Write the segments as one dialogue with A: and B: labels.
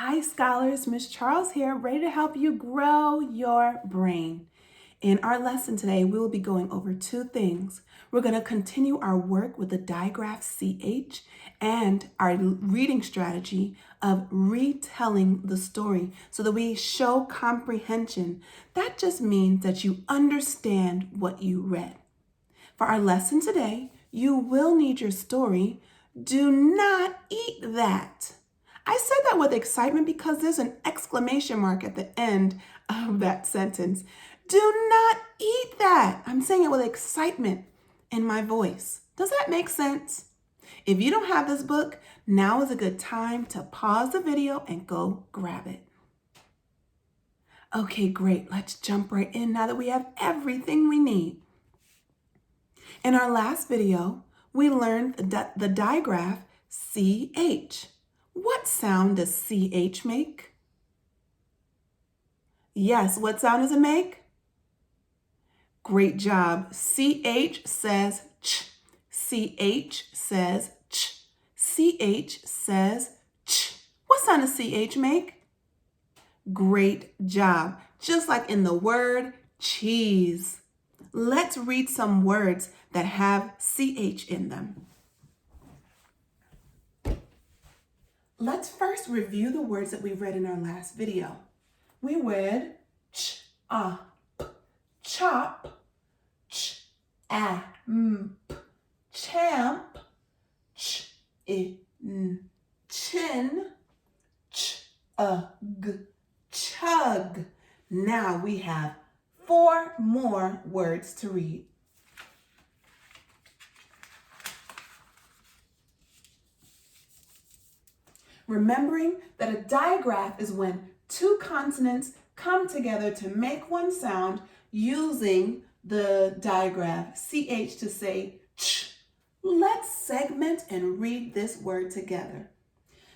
A: Hi scholars, Miss Charles here, ready to help you grow your brain. In our lesson today, we will be going over two things. We're going to continue our work with the digraph CH and our reading strategy of retelling the story so that we show comprehension. That just means that you understand what you read. For our lesson today, you will need your story. Do not eat that. I said that with excitement because there's an exclamation mark at the end of that sentence. Do not eat that. I'm saying it with excitement in my voice. Does that make sense? If you don't have this book, now is a good time to pause the video and go grab it. Okay, great. Let's jump right in now that we have everything we need. In our last video, we learned the digraph CH. What sound does CH make? Yes, what sound does it make? Great job. CH says ch. CH says ch. CH says ch. What sound does CH make? Great job. Just like in the word cheese. Let's read some words that have CH in them. Let's first review the words that we read in our last video. We read chop, champ, chin, chug. Now we have 4 more words to read. Remembering that a digraph is when two consonants come together to make one sound using the digraph CH to say ch. Let's segment and read this word together.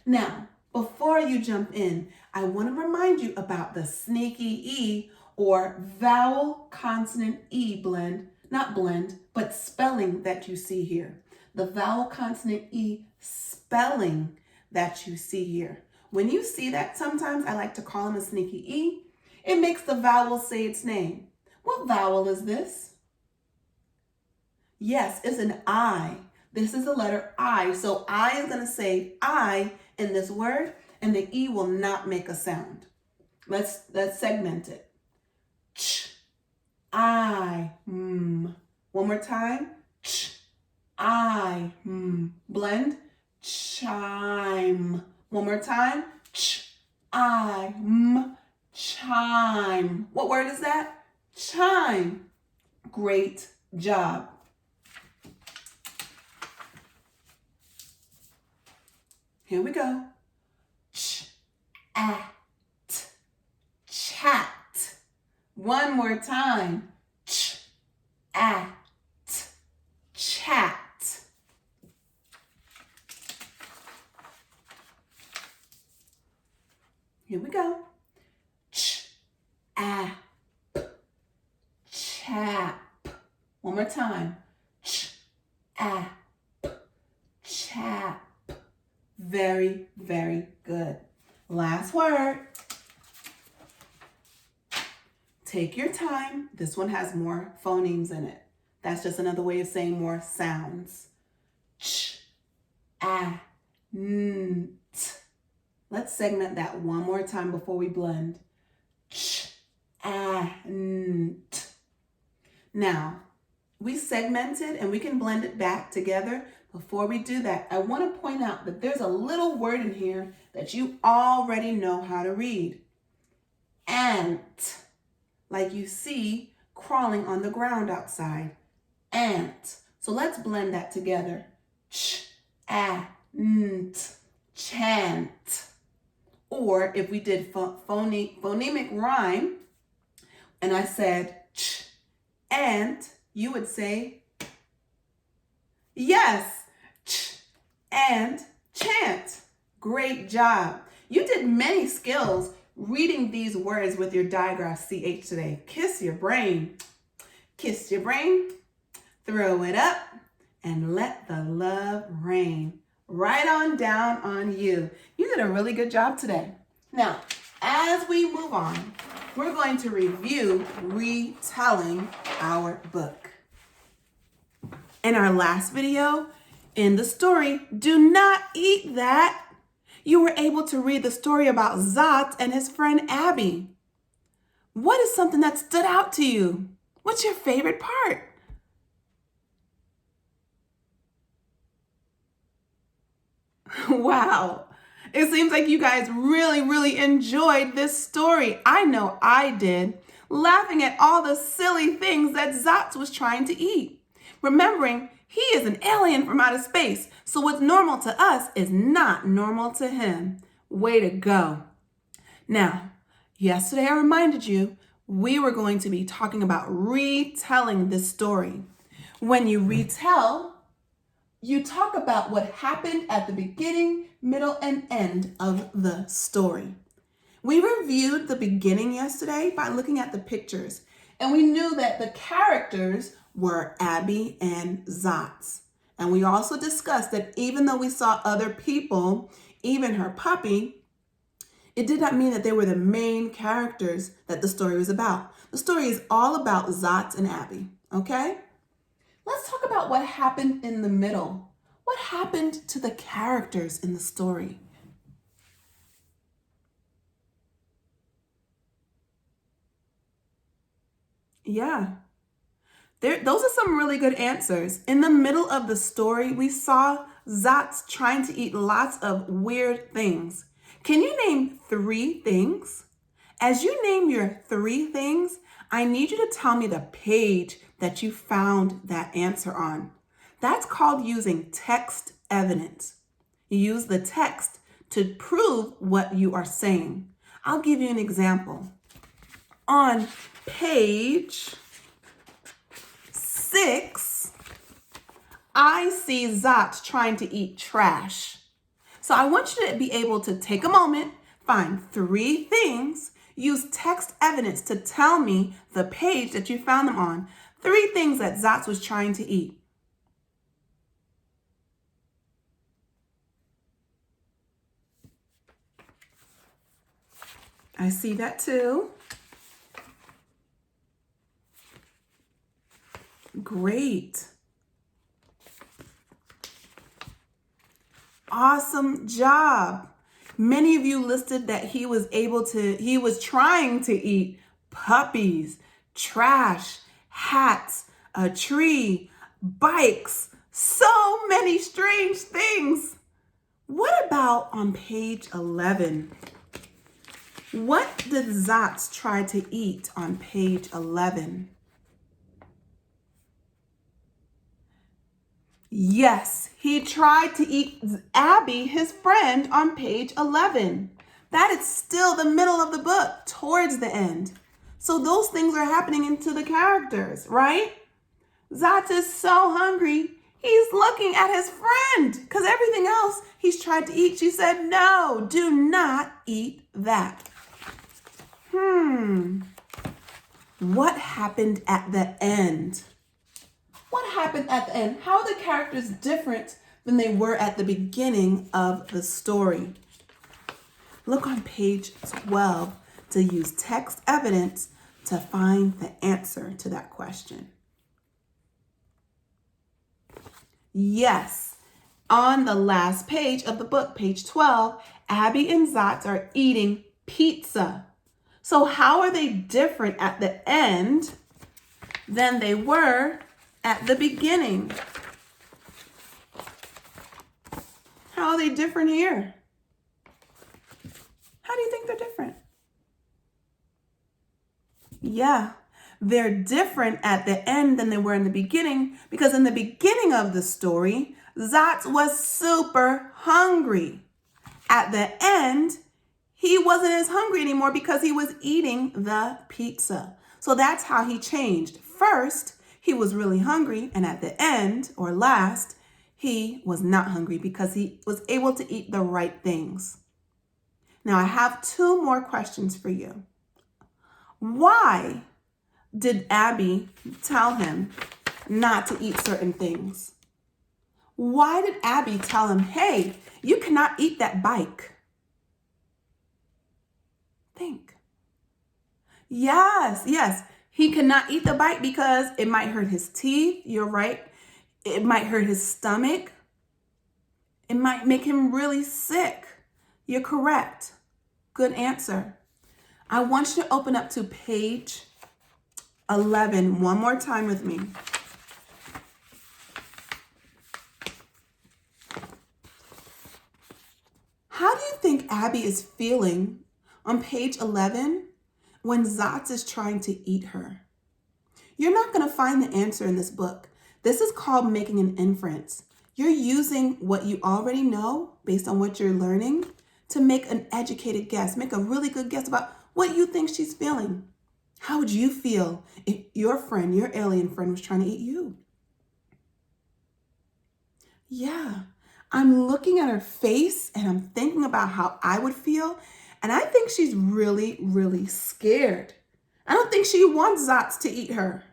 A: Now, before you jump in, I want to remind you about the sneaky E or vowel consonant E blend, not blend, but spelling that you see here. The vowel consonant E spelling that you see here. When you see that, sometimes I like to call them a sneaky E. It makes the vowel say its name. What vowel is this? Yes, it's an I. This is the letter I. So I is going to say I in this word, and the E will not make a sound. Let's segment it. Ch, I, One more time. Ch, I, Blend. Chime. One more time. Ch, I, chime. What word is that? Chime. Great job. Here we go. Chat. One more time. Chat. Here we go. Chap. One more time. Chap. Very, very good. Last word. Take your time. This one has more phonemes in it. That's just another way of saying more sounds. Let's segment that one more time before we blend. Now, we segmented and we can blend it back together. Before we do that, I want to point out that there's a little word in here that you already know how to read. Ant, like you see crawling on the ground outside. Ant. So let's blend that together. Chant. Or if we did phonemic rhyme, and I said ch, ant, you would say, yes, ch, and chant. Great job. You did many skills reading these words with your digraph CH today. Kiss your brain. Kiss your brain, throw it up, and let the love rain. Right on down on you. You did a really good job today. Now, as we move on, we're going to review retelling our book. In our last video, in the story, Do Not Eat That, you were able to read the story about Zot and his friend Abby. What is something that stood out to you? What's your favorite part? Wow. It seems like you guys really enjoyed this story. I know I did, laughing at all the silly things that Zot was trying to eat. Remembering he is an alien from outer space, so what's normal to us is not normal to him. Way to go. Now, yesterday I reminded you we were going to be talking about retelling this story. When you retell, you talk about what happened at the beginning, middle, and end of the story. We reviewed the beginning yesterday by looking at the pictures, and we knew that the characters were Abby and Zot. And we also discussed that even though we saw other people, even her puppy, it did not mean that they were the main characters that the story was about. The story is all about Zot and Abby, okay? Let's talk about what happened in the middle. What happened to the characters in the story? Yeah, those are some really good answers. In the middle of the story, we saw Zot trying to eat lots of weird things. Can you name 3 things? As you name your 3 things, I need you to tell me the page that you found that answer on. That's called using text evidence. You use the text to prove what you are saying. I'll give you an example. On page 6, I see Zot trying to eat trash. So I want you to be able to take a moment, find 3 things, use text evidence to tell me the page that you found them on. 3 things that Zot was trying to eat. I see that too. Great. Awesome job. Many of you listed that he was trying to eat puppies, trash, hats, a tree, bikes, so many strange things. What about on page 11? What did Zot try to eat on page 11? Yes, he tried to eat Abby, his friend, on page 11. That is still the middle of the book, towards the end. So those things are happening into the characters, right? Zot is so hungry, he's looking at his friend because everything else he's tried to eat, she said, no, do not eat that. What happened at the end? What happened at the end? How are the characters different than they were at the beginning of the story? Look on page 12 to use text evidence to find the answer to that question. Yes, on the last page of the book, page 12, Abby and Zot are eating pizza. So how are they different at the end than they were at the beginning? How are they different here? How do you think they're different? Yeah, they're different at the end than they were in the beginning because in the beginning of the story, Zot was super hungry. At the end, he wasn't as hungry anymore because he was eating the pizza. So that's how he changed. First, he was really hungry, and at the end, or last, he was not hungry because he was able to eat the right things. Now, I have 2 more questions for you. Why did Abby tell him not to eat certain things? Why did Abby tell him, hey, you cannot eat that bike? Think. Yes, yes. He cannot eat the bite because it might hurt his teeth. You're right. It might hurt his stomach. It might make him really sick. You're correct. Good answer. I want you to open up to page 11 one more time with me. How do you think Abby is feeling on page 11 when Zotz is trying to eat her? You're not going to find the answer in this book. This is called making an inference. You're using what you already know based on what you're learning to make an educated guess, make a really good guess about what you think she's feeling. How would you feel if your friend, your alien friend, was trying to eat you? Yeah, I'm looking at her face and I'm thinking about how I would feel. And I think she's really, really scared. I don't think she wants Zotz to eat her.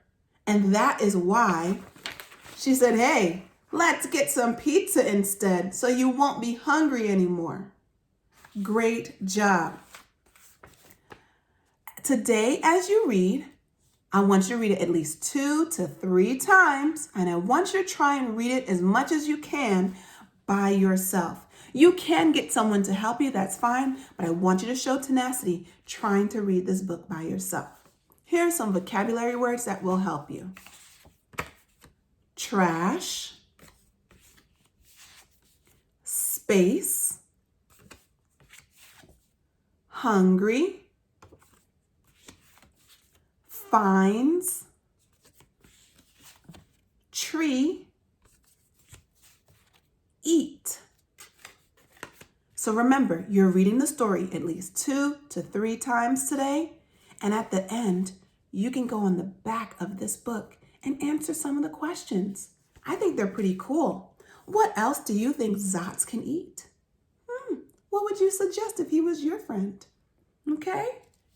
A: And that is why she said, hey, let's get some pizza instead so you won't be hungry anymore. Great job. Today, as you read, I want you to read it at least 2 to 3 times, and I want you to try and read it as much as you can by yourself. You can get someone to help you, that's fine, but I want you to show tenacity trying to read this book by yourself. Here are some vocabulary words that will help you. Trash, space, hungry, finds, tree, eat. So remember, you're reading the story at least 2 to 3 times today, and at the end, you can go on the back of this book and answer some of the questions. I think they're pretty cool. What else do you think Zotz can eat? What would you suggest if he was your friend? Okay?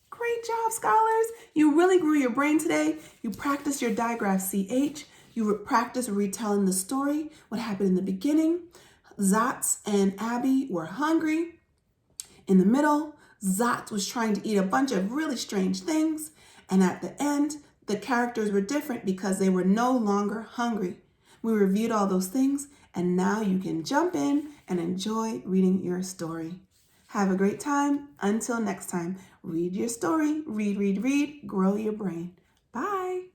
A: Great job, scholars. You really grew your brain today. You practiced your digraph CH. You practiced retelling the story, what happened in the beginning. Zotz and Abby were hungry. In the middle, Zotz was trying to eat a bunch of really strange things. And at the end, the characters were different because they were no longer hungry. We reviewed all those things, and now you can jump in and enjoy reading your story. Have a great time. Until next time, read your story, read, grow your brain. Bye.